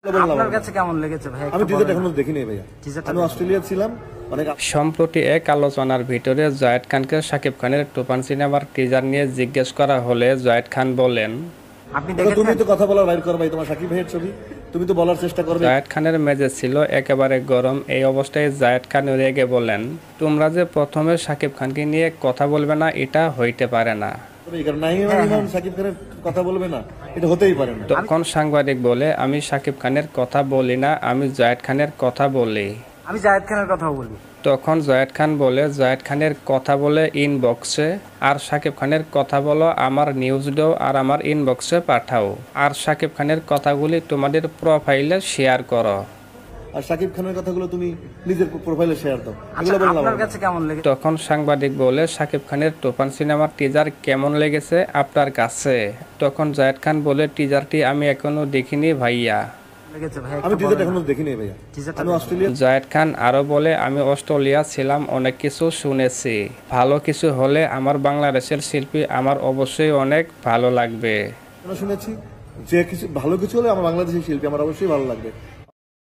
আপনার কাছে কেমন লেগেছে ভাই? আমি টিজারটা এখনো দেখিনি ভাইয়া। আমি অস্ট্রেলিয়া ছিলাম অনেক। সম্প্রতি এক আলোচনার ভিতরে জায়েদ খানকে শাকিব খানের তুফান সিনেমার টিজার নিয়ে জিজ্ঞেস করা হলে জায়েদ খান বলেন, আপনি তুমি তো কথা বলার বাইর করো ভাই, তোমার শাকিব ভাইয়ের ছবি তুমি তো বলার চেষ্টা করবে। জায়েদ খানের মেজাজ ছিল একেবারে গরম। এই অবস্থায় জায়েদ খান রেগে বলেন, তোমরা যে প্রথমে শাকিব খানকে নিয়ে কথা বলবে না, এটা হইতে পারে না। শাকিব খানের কথা বলবে না, এটা হতেই পারে না। তখন সাংবাদিক বলে, আমি শাকিব খানের কথা বলি না, আমি জায়েদ খানের কথা বলি। আমি জায়েদ খানের কথাও বলি। তখন জায়েদ খান বলে, জায়েদ খানের কথা বলে ইনবক্সে, আর শাকিব খানের কথা বলো আমার নিউজ দাও আর আমার ইনবক্সে পাঠাও, আর শাকিব খানের কথাগুলি তোমাদের প্রোফাইলে শেয়ার করো। আর শাকিব খানের কথাগুলো তুমি নিজের প্রোফাইলে শেয়ার দাও। আপনার কাছে কেমন লেগেছে? তখন সাংবাদিক বলে, শাকিব খানের তুফান সিনেমার টিজার কেমন লেগেছে আপনার কাছে? তখন জায়েদ খান বলে, টিজারটি আমি এখনো দেখিনি ভাইয়া। আমি টিজারটা এখনো দেখিনি ভাইয়া। আমি অস্ট্রেলিয়া। জায়েদ খান আরো বলে, আমি অস্ট্রেলিয়া ছিলাম, অনেক কিছু শুনেছি। ভালো কিছু হলে আমার বাংলাদেশের শিল্পী আমার অবশ্যই অনেক ভালো লাগবে। শুনেছি যে কিছু ভালো কিছু হলে আমার বাংলাদেশের শিল্পী আমার অবশ্যই ভালো লাগবে।